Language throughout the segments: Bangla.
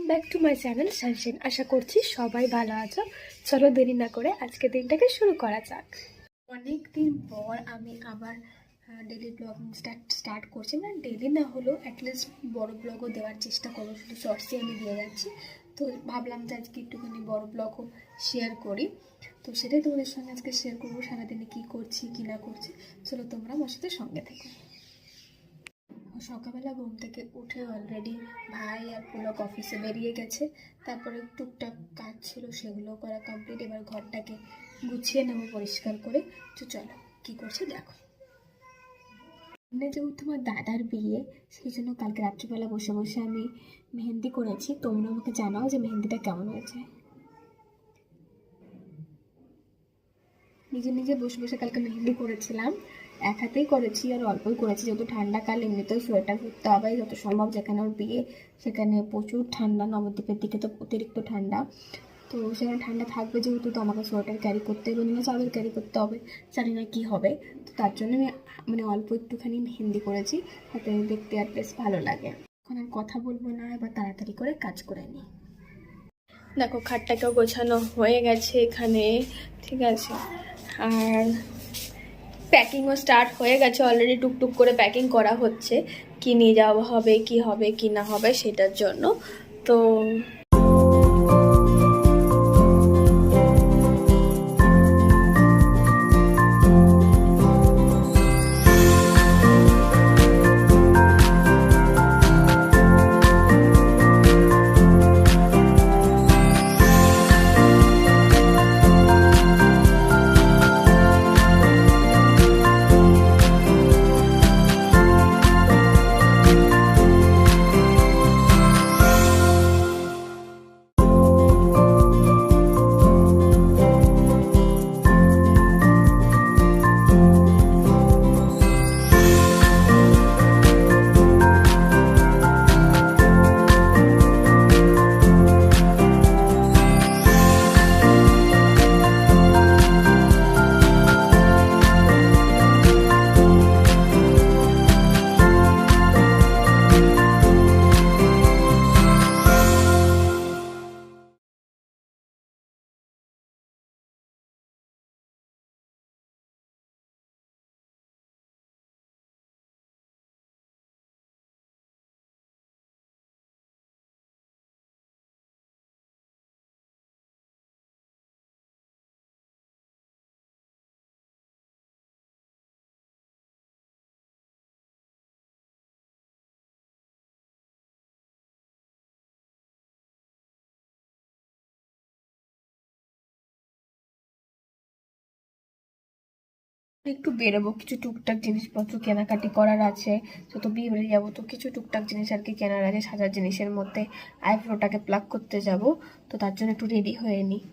Back to my channel sunshine. আশা করছি সবাই ভালো আছো। চলো দেরি না করে আজকে দিনটাকে শুরু করা যাক। অনেক দিন পর আমি আবার ডেলি ব্লগিং স্টার্ট করছি, মানে ডেলি না হলেও অ্যাটলিস্ট বড় ব্লগও দেওয়ার চেষ্টা করবো। শুধু শর্টসই আমি দিয়ে যাচ্ছি, তো ভাবলাম যে আজকে একটুখানি বড় ব্লগও শেয়ার করি। তো সেটাই তোমাদের সঙ্গে আজকে শেয়ার করবো, সারাদিনে কী করছি কী না করছি। চলো তোমরা আমার সাথে সঙ্গে থেকো। সকালবেলা ঘুম থেকে উঠে অলরেডি ভাই আর পুলক অফিসে বেরিয়ে গেছে। তারপরে টুকটাক কাজ ছিল, সেগুলো করা কমপ্লিট। এবার ঘরটাকে গুছিয়ে নেবো পরিষ্কার করে। তো চলো কী করছে দেখো। যেহেতু আমার দাদার বিয়ে, সেই জন্য কালকে রাত্রিবেলা বসে বসে আমি মেহেন্দি করেছি। তোমরা আমাকে জানাও যে মেহেন্দিটা কেমন হয়েছে। নিজে নিজে বসে বসে কালকে মেহেন্দি করেছিলাম, এক হাতেই করেছি আর অল্পই করেছি, যেহেতু ঠান্ডাকাল। এমনিতেও সোয়েটার পরতে হবে যত সম্ভব, যেখানে ওর বিয়ে সেখানে প্রচুর ঠান্ডা, নবদ্বীপের দিকে তো অতিরিক্ত ঠান্ডা। তো সেখানে ঠান্ডা থাকবে যেহেতু, তো আমাকে সোয়েটার ক্যারি করতে হবে, না চাদর ক্যারি করতে হবে, জানি না কী হবে। তো তার জন্য আমি মানে অল্প একটুখানি মেহেন্দি করেছি, তাতে দেখতে আর বেশ ভালো লাগে। এখন আর কথা বলবো না, এবার তাড়াতাড়ি করে কাজ করে নিই। দেখো খাটটাকেও গোছানো হয়ে গেছে এখানে, ঠিক আছে। আর প্যাকিংও স্টার্ট হয়ে গেছে অলরেডি, টুকটুক করে প্যাকিং করা হচ্ছে, কি নিয়ে যাওয়া হবে কি না হবে সেটার জন্য। তো একটু বেরোবো, কিছু টুকটাক জিনিসপত্র কেনাকাটি করার আছে। যত বিয়ে বাড়ি যাবো তো কিছু টুকটাক জিনিস আর কি কেনার আছে। সাজার জিনিসের মধ্যে আইব্রোটাকে প্লাক করতে যাব, তো তার জন্য একটু রেডি হয়ে নিই।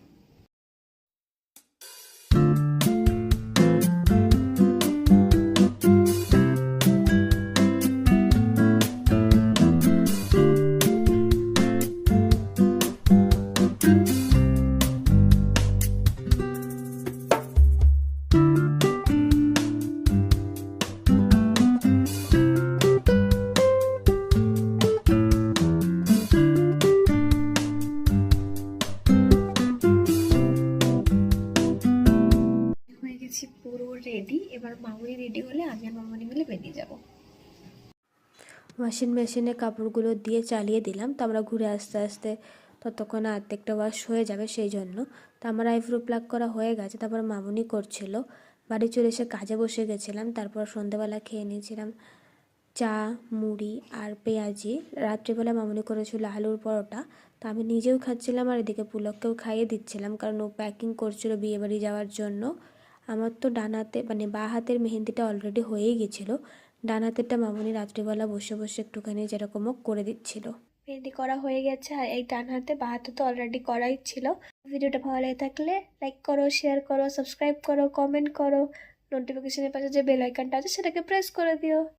পুরো রেডি, এবার মামুনি রেডি হলে আমি আর মামুনি মিলে বেরিয়ে যাব। ওয়াশিং মেশিনে কাপড়গুলো দিয়ে চালিয়ে দিলাম, তো আমরা ঘুরে আসতে আসতে ততক্ষণে অর্ধেকটা ওয়াশ হয়ে যাবে, সেই জন্য। তো আমার আইব্রো প্লাক করা হয়ে গেছে, তারপর মামুনি করছিল। বাড়ি চলে এসে কাজে বসে গেছিলাম। তারপর সন্ধ্যেবেলা খেয়ে নিয়েছিলাম চা, মুড়ি আর পেঁয়াজি। রাত্রিবেলা মামুনি করেছিল আলুর পরোটা, তো আমি নিজেও খাচ্ছিলাম আর এদিকে পুলককেও খাইয়ে দিচ্ছিলাম, কারণ ও প্যাকিং করছিল বিয়েবাড়ি যাওয়ার জন্য। আমার তো ডান হাতে মানে বাঁ হাতের মেহেন্দিটা অলরেডি হয়েই গেছিলো, ডান হাতেরটা মামুনি রাত্রিবেলা বসে বসে একটুখানি যেরকমও করে দিচ্ছিল। মেহেন্দি করা হয়ে গেছে, আর এই ডান হাতে, বাঁ হাতে তো অলরেডি করাই ছিল। ভিডিওটা ভালো লেগে থাকলে লাইক করো, শেয়ার করো, সাবস্ক্রাইব করো, কমেন্ট করো, নোটিফিকেশনের পাশে যে বেল আইকনটা আছে সেটাকে প্রেস করে দিও।